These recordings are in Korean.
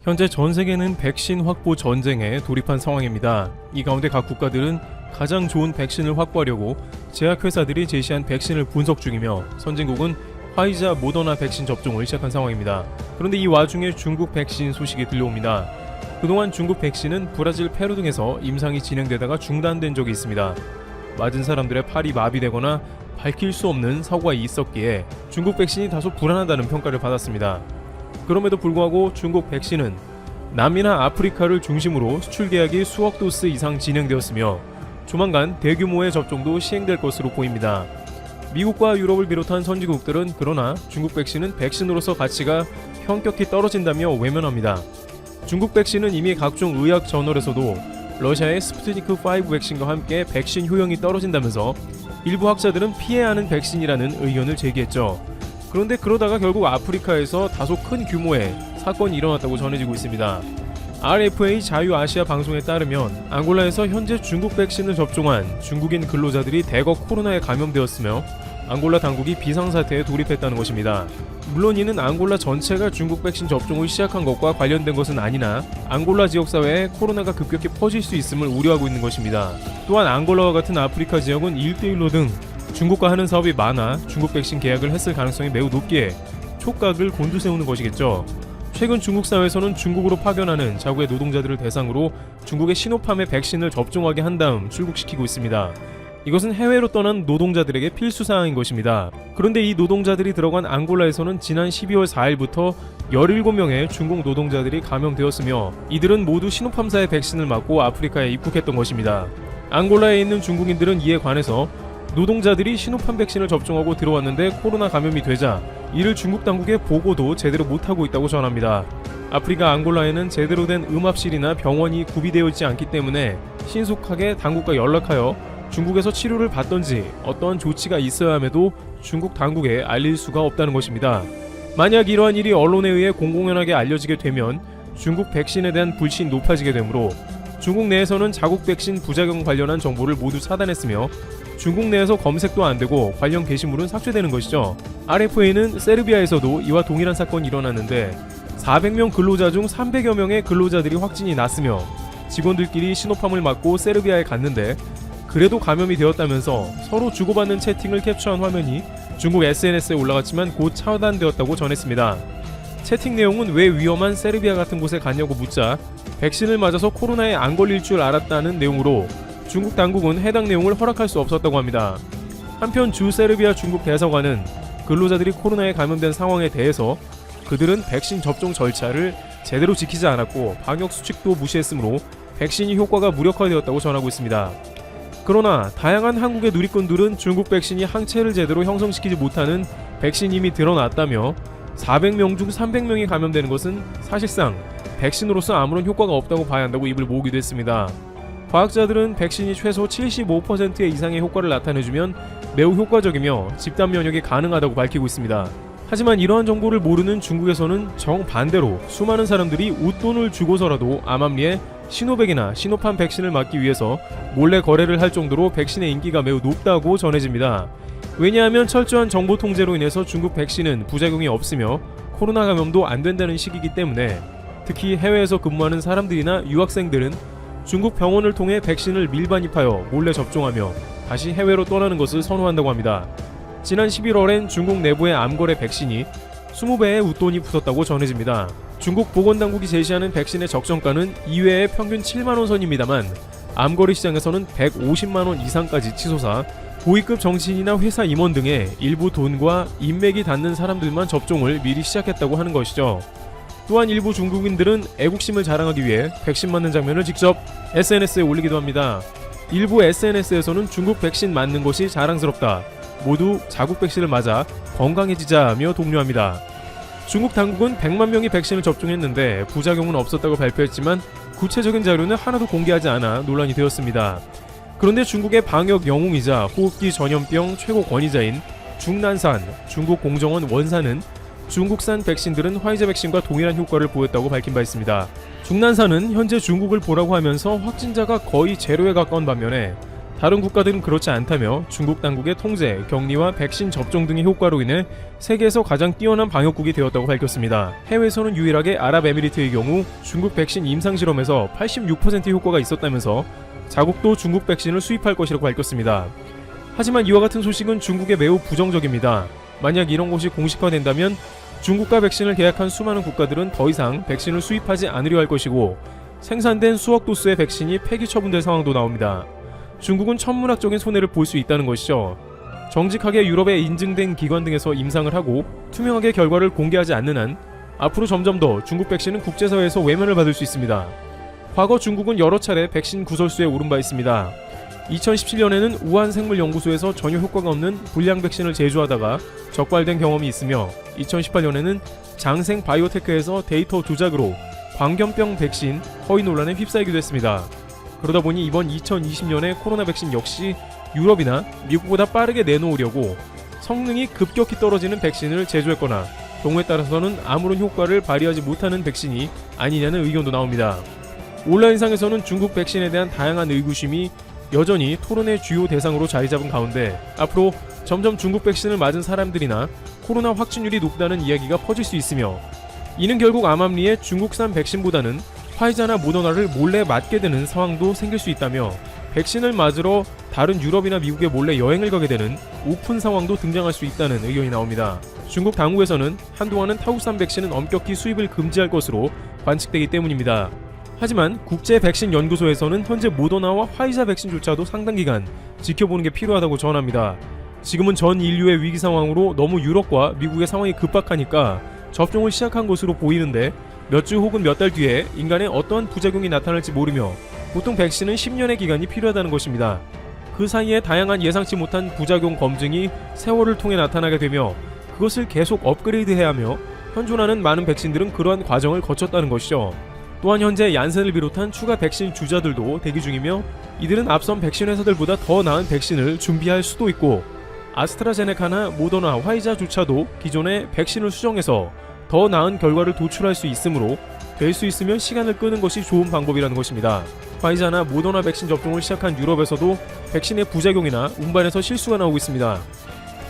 현재 전 세계는 백신 확보 전쟁에 돌입한 상황입니다. 이 가운데 각 국가들은 가장 좋은 백신을 확보하려고 제약회사들이 제시한 백신을 분석 중이며 선진국은 화이자, 모더나 백신 접종을 시작한 상황입니다. 그런데 이 와중에 중국 백신 소식이 들려옵니다. 그동안 중국 백신은 브라질, 페루 등에서 임상이 진행되다가 중단된 적이 있습니다. 맞은 사람들의 팔이 마비되거나 밝힐 수 없는 사고가 있었기에 중국 백신이 다소 불안하다는 평가를 받았습니다. 그럼에도 불구하고 중국 백신은 남미나 아프리카를 중심으로 수출 계약이 수억 도스 이상 진행되었으며 조만간 대규모의 접종도 시행될 것으로 보입니다. 미국과 유럽을 비롯한 선진국들은 그러나 중국 백신은 백신으로서 가치가 현격히 떨어진다며 외면합니다. 중국 백신은 이미 각종 의학 저널에서도 러시아의 스푸트니크5 백신과 함께 백신 효용이 떨어진다면서 일부 학자들은 피해야 하는 백신이라는 의견을 제기했죠. 그런데 그러다가 결국 아프리카에서 다소 큰 규모의 사건이 일어났다고 전해지고 있습니다. RFA 자유아시아 방송에 따르면 앙골라에서 현재 중국 백신을 접종한 중국인 근로자들이 대거 코로나에 감염되었으며 앙골라 당국이 비상사태에 돌입했다는 것입니다. 물론 이는 앙골라 전체가 중국 백신 접종을 시작한 것과 관련된 것은 아니나 앙골라 지역사회에 코로나가 급격히 퍼질 수 있음을 우려하고 있는 것입니다. 또한 앙골라와 같은 아프리카 지역은 1대1로 등 중국과 하는 사업이 많아 중국 백신 계약을 했을 가능성이 매우 높기에 촉각을 곤두세우는 것이겠죠. 최근 중국 사회에서는 중국으로 파견하는 자국의 노동자들을 대상으로 중국의 시노팜의 백신을 접종하게 한 다음 출국시키고 있습니다. 이것은 해외로 떠난 노동자들에게 필수사항인 것입니다. 그런데 이 노동자들이 들어간 앙골라에서는 지난 12월 4일부터 17명의 중국 노동자들이 감염되었으며 이들은 모두 시노팜사의 백신을 맞고 아프리카에 입국했던 것입니다. 앙골라에 있는 중국인들은 이에 관해서 노동자들이 시노팜 백신을 접종하고 들어왔는데 코로나 감염이 되자 이를 중국 당국에 보고도 제대로 못하고 있다고 전합니다. 아프리카 앙골라에는 제대로 된 음압실이나 병원이 구비되어 있지 않기 때문에 신속하게 당국과 연락하여 중국에서 치료를 받던지 어떠한 조치가 있어야 함에도 중국 당국에 알릴 수가 없다는 것입니다. 만약 이러한 일이 언론에 의해 공공연하게 알려지게 되면 중국 백신에 대한 불신이 높아지게 되므로 중국 내에서는 자국 백신 부작용 관련한 정보를 모두 차단했으며 중국 내에서 검색도 안되고 관련 게시물은 삭제되는 것이죠. RFA는 세르비아에서도 이와 동일한 사건이 일어났는데 400명 근로자 중 300여 명의 근로자들이 확진이 났으며 직원들끼리 시노팜을 맞고 세르비아에 갔는데 그래도 감염이 되었다면서 서로 주고받는 채팅을 캡처한 화면이 중국 SNS에 올라갔지만 곧 차단되었다고 전했습니다. 채팅 내용은 왜 위험한 세르비아 같은 곳에 갔냐고 묻자 백신을 맞아서 코로나에 안 걸릴 줄 알았다는 내용으로 중국 당국은 해당 내용을 허락할 수 없었다고 합니다. 한편 주 세르비아 중국 대사관은 근로자들이 코로나에 감염된 상황에 대해서 그들은 백신 접종 절차를 제대로 지키지 않았고 방역 수칙도 무시했으므로 백신이 효과가 무력화되었다고 전하고 있습니다. 그러나 다양한 한국의 누리꾼들은 중국 백신이 항체를 제대로 형성시키지 못하는 백신임이 드러났다며 400명 중 300명이 감염되는 것은 사실상 백신으로서 아무런 효과가 없다고 봐야 한다고 입을 모으기도 했습니다. 과학자들은 백신이 최소 75% 이상의 효과를 나타내주면 매우 효과적이며 집단 면역이 가능하다고 밝히고 있습니다. 하지만 이러한 정보를 모르는 중국에서는 정반대로 수많은 사람들이 웃돈을 주고서라도 암암리에 시노백이나 시노팜 백신을 맞기 위해서 몰래 거래를 할 정도로 백신의 인기가 매우 높다고 전해집니다. 왜냐하면 철저한 정보 통제로 인해서 중국 백신은 부작용이 없으며 코로나 감염도 안 된다는 식이기 때문에 특히 해외에서 근무하는 사람들이나 유학생들은 중국 병원을 통해 백신을 밀반입하여 몰래 접종하며 다시 해외로 떠나는 것을 선호한다고 합니다. 지난 11월엔 중국 내부의 암거래 백신이 20배의 웃돈이 붙었다고 전해집니다. 중국 보건당국이 제시하는 백신의 적정가는 2회에 평균 7만원 선입니다만 암거래 시장에서는 150만원 이상까지 치솟아 고위급 정치인이나 회사 임원 등의 일부 돈과 인맥이 닿는 사람들만 접종을 미리 시작했다고 하는 것이죠. 또한 일부 중국인들은 애국심을 자랑하기 위해 백신 맞는 장면을 직접 SNS에 올리기도 합니다. 일부 SNS에서는 중국 백신 맞는 것이 자랑스럽다. 모두 자국 백신을 맞아 건강해지자며 독려합니다. 중국 당국은 100만 명이 백신을 접종했는데 부작용은 없었다고 발표했지만 구체적인 자료는 하나도 공개하지 않아 논란이 되었습니다. 그런데 중국의 방역 영웅이자 호흡기 전염병 최고 권위자인 중난산 중국 공정원 원사는 중국산 백신들은 화이자 백신과 동일한 효과를 보였다고 밝힌 바 있습니다. 중난산은 현재 중국을 보라고 하면서 확진자가 거의 제로에 가까운 반면에 다른 국가들은 그렇지 않다며 중국 당국의 통제, 격리와 백신 접종 등의 효과로 인해 세계에서 가장 뛰어난 방역국이 되었다고 밝혔습니다. 해외에서는 유일하게 아랍에미리트의 경우 중국 백신 임상실험에서 86%의 효과가 있었다면서 자국도 중국 백신을 수입할 것이라고 밝혔습니다. 하지만 이와 같은 소식은 중국에 매우 부정적입니다. 만약 이런 것이 공식화된다면 중국과 백신을 계약한 수많은 국가들은 더 이상 백신을 수입하지 않으려 할 것이고 생산된 수억 도수의 백신이 폐기 처분될 상황도 나옵니다. 중국은 천문학적인 손해를 볼 수 있다는 것이죠. 정직하게 유럽에 인증된 기관 등에서 임상을 하고 투명하게 결과를 공개하지 않는 한 앞으로 점점 더 중국 백신은 국제사회에서 외면을 받을 수 있습니다. 과거 중국은 여러 차례 백신 구설수에 오른 바 있습니다. 2017년에는 우한생물연구소에서 전혀 효과가 없는 불량 백신을 제조하다가 적발된 경험이 있으며 2018년에는 장생 바이오테크에서 데이터 조작으로 광견병 백신 허위 논란에 휩싸이기도 했습니다. 그러다 보니 이번 2020년의 코로나 백신 역시 유럽이나 미국보다 빠르게 내놓으려고 성능이 급격히 떨어지는 백신을 제조했거나 경우에 따라서는 아무런 효과를 발휘하지 못하는 백신이 아니냐는 의견도 나옵니다. 온라인상에서는 중국 백신에 대한 다양한 의구심이 여전히 토론의 주요 대상으로 자리 잡은 가운데 앞으로 점점 중국 백신을 맞은 사람들이나 코로나 확진율이 높다는 이야기가 퍼질 수 있으며 이는 결국 암암리에 중국산 백신보다는 화이자나 모더나를 몰래 맞게 되는 상황도 생길 수 있다며 백신을 맞으러 다른 유럽이나 미국에 몰래 여행을 가게 되는 오픈 상황도 등장할 수 있다는 의견이 나옵니다. 중국 당국에서는 한동안은 타국산 백신은 엄격히 수입을 금지할 것으로 관측되기 때문입니다. 하지만 국제백신연구소에서는 현재 모더나와 화이자 백신조차도 상당 기간 지켜보는 게 필요하다고 전합니다. 지금은 전 인류의 위기 상황으로 너무 유럽과 미국의 상황이 급박하니까 접종을 시작한 것으로 보이는데 몇 주 혹은 몇 달 뒤에 인간에 어떠한 부작용이 나타날지 모르며 보통 백신은 10년의 기간이 필요하다는 것입니다. 그 사이에 다양한 예상치 못한 부작용 검증이 세월을 통해 나타나게 되며 그것을 계속 업그레이드해야 하며 현존하는 많은 백신들은 그러한 과정을 거쳤다는 것이죠. 또한 현재 얀센을 비롯한 추가 백신 주자들도 대기 중이며 이들은 앞선 백신 회사들보다 더 나은 백신을 준비할 수도 있고 아스트라제네카나 모더나, 화이자조차도 기존의 백신을 수정해서 더 나은 결과를 도출할 수 있으므로 될 수 있으면 시간을 끄는 것이 좋은 방법이라는 것입니다. 화이자나 모더나 백신 접종을 시작한 유럽에서도 백신의 부작용이나 운반에서 실수가 나오고 있습니다.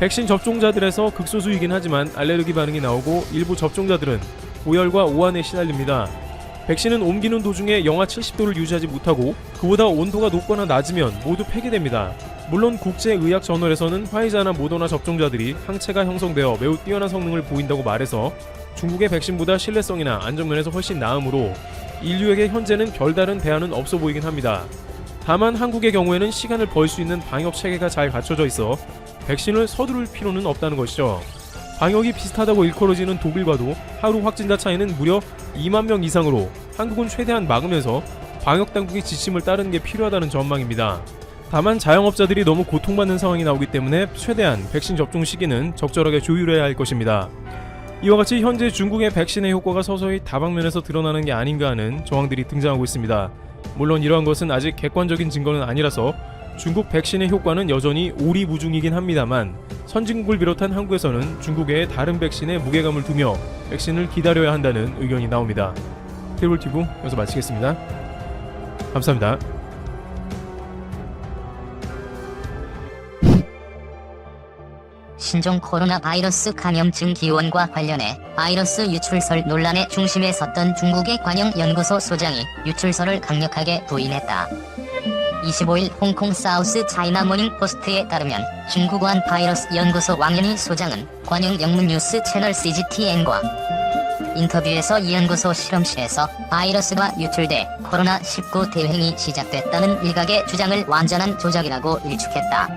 백신 접종자들에서 극소수이긴 하지만 알레르기 반응이 나오고 일부 접종자들은 고열과 오한에 시달립니다. 백신은 옮기는 도중에 영하 70도를 유지하지 못하고 그보다 온도가 높거나 낮으면 모두 폐기됩니다. 물론 국제의학저널에서는 화이자나 모더나 접종자들이 항체가 형성되어 매우 뛰어난 성능을 보인다고 말해서 중국의 백신보다 신뢰성이나 안전면에서 훨씬 나으므로 인류에게 현재는 별다른 대안은 없어 보이긴 합니다. 다만 한국의 경우에는 시간을 벌 수 있는 방역 체계가 잘 갖춰져 있어 백신을 서두를 필요는 없다는 것이죠. 방역이 비슷하다고 일컬어지는 독일과도 하루 확진자 차이는 무려 2만 명 이상으로 한국은 최대한 막으면서 방역당국의 지침을 따르는 게 필요하다는 전망입니다. 다만 자영업자들이 너무 고통받는 상황이 나오기 때문에 최대한 백신 접종 시기는 적절하게 조율해야 할 것입니다. 이와 같이 현재 중국의 백신의 효과가 서서히 다방면에서 드러나는 게 아닌가 하는 정황들이 등장하고 있습니다. 물론 이러한 것은 아직 객관적인 증거는 아니라서 중국 백신의 효과는 여전히 오리무중이긴 합니다만 선진국을 비롯한 한국에서는 중국의 다른 백신에 무게감을 두며 백신을 기다려야 한다는 의견이 나옵니다. 테이블튜브 여기서 마치겠습니다. 감사합니다. 신종 코로나 바이러스 감염증 기원과 관련해 바이러스 유출설 논란의 중심에 섰던 중국의 관영연구소 소장이 유출설을 강력하게 부인했다. 25일 홍콩 사우스 차이나 모닝 포스트에 따르면 중국 우한 바이러스 연구소 왕연희 소장은 관영 영문 뉴스 채널 CGTN과 인터뷰에서 이 연구소 실험실에서 바이러스가 유출돼 코로나19 대행이 시작됐다는 일각의 주장을 완전한 조작이라고 일축했다.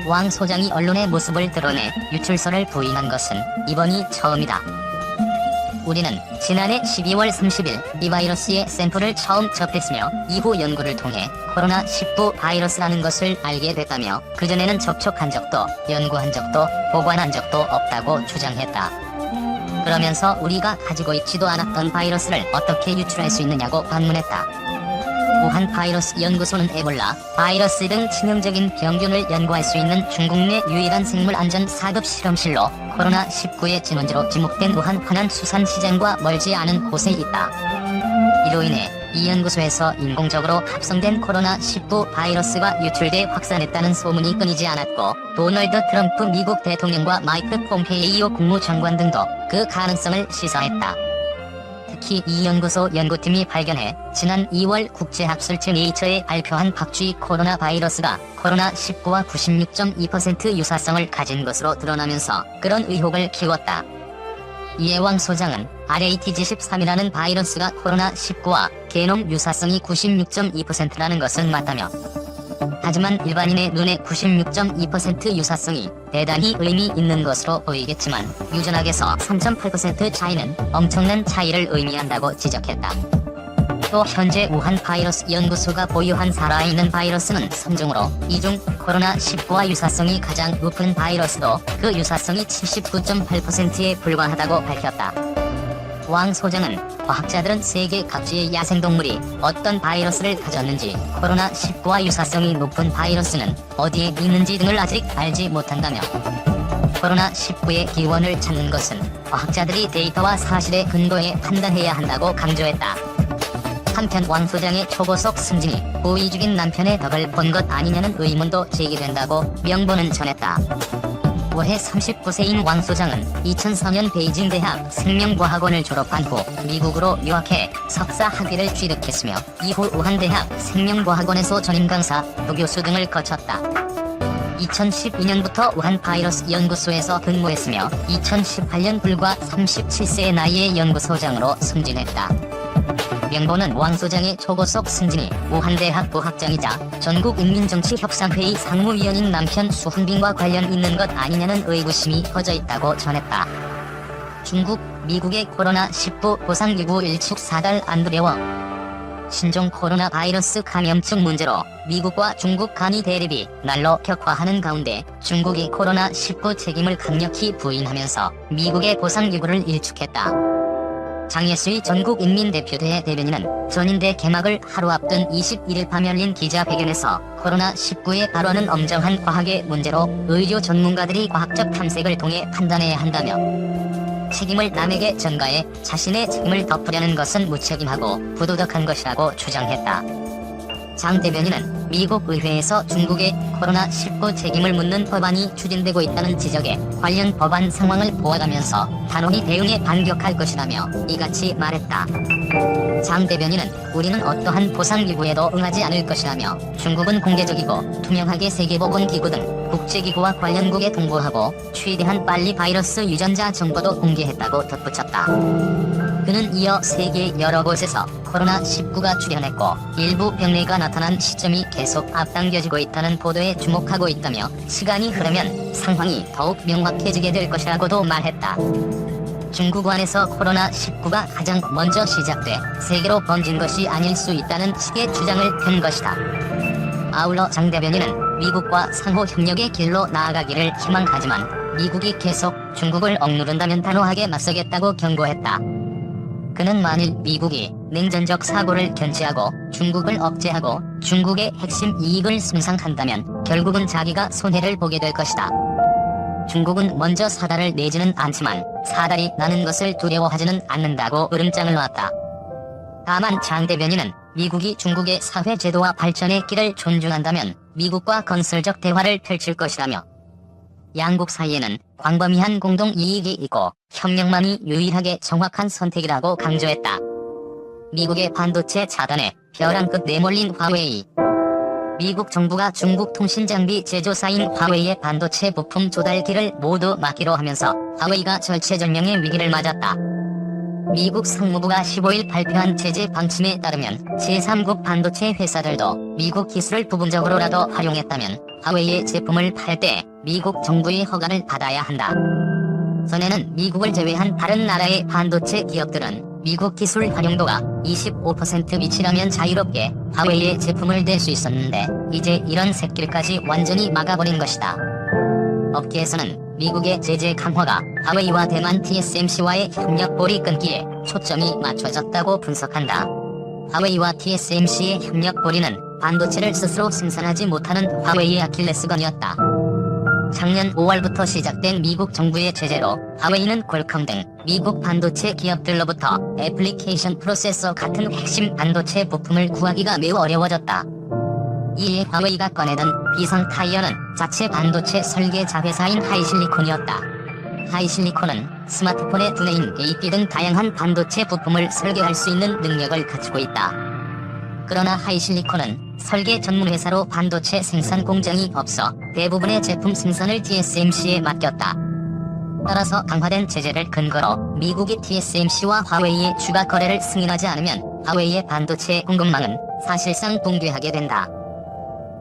왕 소장이 언론의 모습을 드러내 유출설을 부인한 것은 이번이 처음이다. 우리는 지난해 12월 30일 이 바이러스의 샘플을 처음 접했으며 이후 연구를 통해 코로나19 바이러스라는 것을 알게 됐다며 그전에는 접촉한 적도 연구한 적도 보관한 적도 없다고 주장했다. 그러면서 우리가 가지고 있지도 않았던 바이러스를 어떻게 유출할 수 있느냐고 반문했다. 우한 바이러스 연구소는 에볼라 바이러스 등 치명적인 병균을 연구할 수 있는 중국 내 유일한 생물 안전 4급 실험실로 코로나19의 진원지로 지목된 우한 화난 수산시장과 멀지 않은 곳에 있다. 이로 인해 이 연구소에서 인공적으로 합성된 코로나19 바이러스가 유출돼 확산했다는 소문이 끊이지 않았고, 도널드 트럼프 미국 대통령과 마이크 폼페이오 국무장관 등도 그 가능성을 시사했다. 특히 이 연구소 연구팀이 발견해 지난 2월 국제학술지 네이처에 발표한 박쥐 코로나 바이러스가 코로나19와 96.2% 유사성을 가진 것으로 드러나면서 그런 의혹을 키웠다. 이에 왕 소장은 RATG13이라는 바이러스가 코로나19와 게놈 유사성이 96.2%라는 것은 맞다며, 하지만 일반인의 눈에 96.2% 유사성이 대단히 의미 있는 것으로 보이겠지만 유전학에서 3.8% 차이는 엄청난 차이를 의미한다고 지적했다. 또 현재 우한 바이러스 연구소가 보유한 살아있는 바이러스는 3종으로 이 중 코로나19와 유사성이 가장 높은 바이러스도 그 유사성이 79.8%에 불과하다고 밝혔다. 왕 소장은 과학자들은 세계 각지의 야생동물이 어떤 바이러스를 가졌는지, 코로나19와 유사성이 높은 바이러스는 어디에 있는지 등을 아직 알지 못한다며, 코로나19의 기원을 찾는 것은 과학자들이 데이터와 사실에 근거해 판단해야 한다고 강조했다. 한편 왕 소장의 초고속 승진이 고의 죽인 남편의 덕을 본 것 아니냐는 의문도 제기된다고 명보는 전했다. 올해 39세인 왕 소장은 2004년 베이징 대학 생명과학원을 졸업한 후 미국으로 유학해 석사 학위를 취득했으며, 이후 우한 대학 생명과학원에서 전임 강사, 부교수 등을 거쳤다. 2012년부터 우한 바이러스 연구소에서 근무했으며 2018년 불과 37세의 나이에 연구소장으로 승진했다. 명보는 왕 소장의 초고속 승진이 우한대학 부학장이자 전국인민정치협상회의 상무위원인 남편 수흥빈과 관련 있는 것 아니냐는 의구심이 커져 있다고 전했다. 중국, 미국의 코로나19 보상기구 일축 4달 안 두려워. 신종 코로나 바이러스 감염증 문제로 미국과 중국 간의 대립이 날로 격화하는 가운데 중국이 코로나19 책임을 강력히 부인하면서 미국의 보상기구를 일축했다. 장예수의 전국인민대표대회 대변인은 전인대 개막을 하루 앞둔 21일 밤 열린 기자회견에서 코로나19의 발원은 엄정한 과학의 문제로 의료 전문가들이 과학적 탐색을 통해 판단해야 한다며, 책임을 남에게 전가해 자신의 책임을 덮으려는 것은 무책임하고 부도덕한 것이라고 주장했다. 장 대변인은 미국 의회에서 중국의 코로나19 책임을 묻는 법안이 추진되고 있다는 지적에 관련 법안 상황을 보아가면서 단호히 대응에 반격할 것이라며 이같이 말했다. 장 대변인은 우리는 어떠한 보상기구에도 응하지 않을 것이라며, 중국은 공개적이고 투명하게 세계보건기구 등 국제기구와 관련국에 통보하고 최대한 빨리 바이러스 유전자 정보도 공개했다고 덧붙였다. 그는 이어 세계 여러 곳에서 코로나19가 출현했고 일부 병례가 나타난 시점이 계속 앞당겨지고 있다는 보도에 주목하고 있다며, 시간이 흐르면 상황이 더욱 명확해지게 될 것이라고도 말했다. 중국 안에서 코로나19가 가장 먼저 시작돼 세계로 번진 것이 아닐 수 있다는 식의 주장을 편 것이다. 아울러 장 대변인은 미국과 상호 협력의 길로 나아가기를 희망하지만 미국이 계속 중국을 억누른다면 단호하게 맞서겠다고 경고했다. 그는 만일 미국이 냉전적 사고를 견지하고 중국을 억제하고 중국의 핵심 이익을 손상한다면 결국은 자기가 손해를 보게 될 것이다. 중국은 먼저 사달을 내지는 않지만 사달이 나는 것을 두려워하지는 않는다고 으름장을 놨다. 다만 장 대변인은 미국이 중국의 사회제도와 발전의 길을 존중한다면 미국과 건설적 대화를 펼칠 것이라며, 양국 사이에는 광범위한 공동 이익이 있고 협력만이 유일하게 정확한 선택이라고 강조했다. 미국의 반도체 차단에 벼랑끝 내몰린 화웨이. 미국 정부가 중국 통신장비 제조사인 화웨이의 반도체 부품 조달기를 모두 막기로 하면서 화웨이가 절체절명의 위기를 맞았다. 미국 상무부가 15일 발표한 제재 방침에 따르면 제3국 반도체 회사들도 미국 기술을 부분적으로라도 활용했다면 화웨이의 제품을 팔 때 미국 정부의 허가를 받아야 한다. 전에는 미국을 제외한 다른 나라의 반도체 기업들은 미국 기술 활용도가 25% 미치라면 자유롭게 화웨이의 제품을 댈 수 있었는데 이제 이런 샛길까지 완전히 막아버린 것이다. 업계에서는 미국의 제재 강화가 화웨이와 대만 TSMC와의 협력 고리 끊기에 초점이 맞춰졌다고 분석한다. 화웨이와 TSMC의 협력 고리는 반도체를 스스로 생산하지 못하는 화웨이의 아킬레스건이었다. 작년 5월부터 시작된 미국 정부의 제재로 화웨이는 퀄컴 등 미국 반도체 기업들로부터 애플리케이션 프로세서 같은 핵심 반도체 부품을 구하기가 매우 어려워졌다. 이에 화웨이가 꺼내던 비상 타이어는 자체 반도체 설계자 회사인 하이실리콘이었다. 하이실리콘은 스마트폰의 두뇌인 AP 등 다양한 반도체 부품을 설계할 수 있는 능력을 갖추고 있다. 그러나 하이실리콘은 설계 전문 회사로 반도체 생산 공장이 없어 대부분의 제품 생산을 TSMC에 맡겼다. 따라서 강화된 제재를 근거로 미국이 TSMC와 화웨이의 추가 거래를 승인하지 않으면 화웨이의 반도체 공급망은 사실상 붕괴하게 된다.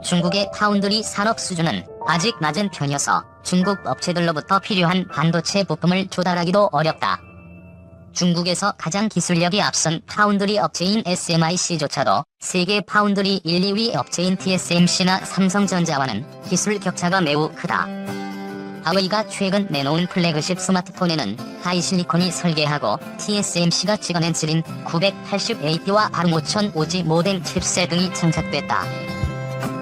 중국의 파운드리 산업 수준은 아직 낮은 편이어서 중국 업체들로부터 필요한 반도체 부품을 조달하기도 어렵다. 중국에서 가장 기술력이 앞선 파운드리 업체인 SMIC조차도 세계 파운드리 1, 2위 업체인 TSMC나 삼성전자와는 기술 격차가 매우 크다. 화웨이가 최근 내놓은 플래그십 스마트폰에는 하이실리콘이 설계하고 TSMC가 찍어낸 칠인 980AP와 바로 5005G 모뎀 칩셋 등이 장착됐다.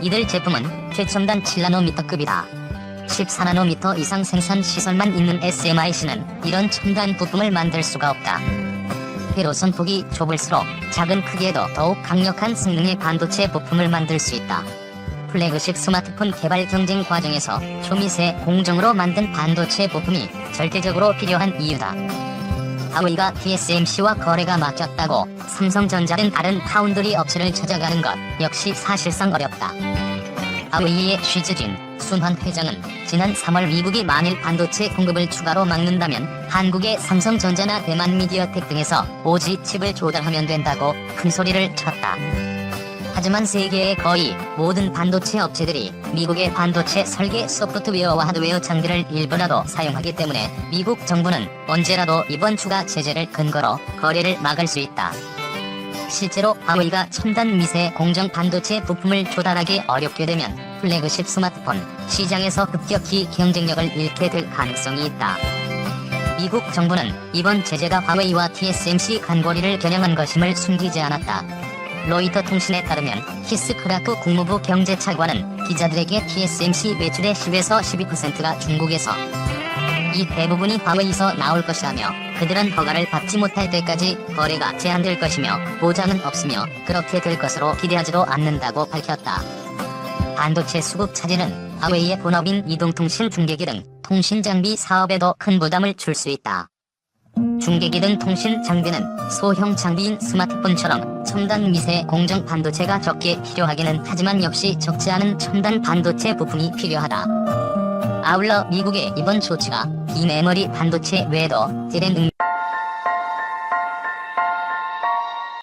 이들 제품은 최첨단 7나노미터급이다. 14나노미터 이상 생산 시설만 있는 SMIC는 이런 첨단 부품을 만들 수가 없다. 회로 선폭이 좁을수록 작은 크기에도 더욱 강력한 성능의 반도체 부품을 만들 수 있다. 플래그십 스마트폰 개발 경쟁 과정에서 초미세 공정으로 만든 반도체 부품이 절대적으로 필요한 이유다. 화웨이가 TSMC와 거래가 막혔다고 삼성전자 등 다른 파운드리 업체를 찾아가는 것 역시 사실상 어렵다. 화웨이의 쉬즈진 순환 회장은 지난 3월 미국이 만일 반도체 공급을 추가로 막는다면 한국의 삼성전자나 대만 미디어텍 등에서 오지 칩을 조달하면 된다고 큰 소리를 쳤다. 하지만 세계의 거의 모든 반도체 업체들이 미국의 반도체 설계 소프트웨어와 하드웨어 장비를 일부라도 사용하기 때문에 미국 정부는 언제라도 이번 추가 제재를 근거로 거래를 막을 수 있다. 실제로 화웨이가 첨단 미세 공정 반도체 부품을 조달하기 어렵게 되면 플래그십 스마트폰 시장에서 급격히 경쟁력을 잃게 될 가능성이 있다. 미국 정부는 이번 제재가 화웨이와 TSMC 간고리를 겨냥한 것임을 숨기지 않았다. 로이터 통신에 따르면 키스 크라크 국무부 경제차관은 기자들에게 TSMC 매출의 10에서 12%가 중국에서 이 대부분이 화웨이에서 나올 것이라며 그들은 허가를 받지 못할 때까지 거래가 제한될 것이며 보장은 없으며 그렇게 될 것으로 기대하지도 않는다고 밝혔다. 반도체 수급 차질은 화웨이의 본업인 이동통신 중계기 등 통신장비 사업에도 큰 부담을 줄 수 있다. 중계기 등 통신 장비는 소형 장비인 스마트폰처럼 첨단 미세 공정 반도체가 적게 필요하기는 하지만 역시 적지 않은 첨단 반도체 부품이 필요하다. 아울러 미국의 이번 조치가 비메모리 반도체 외에도 디램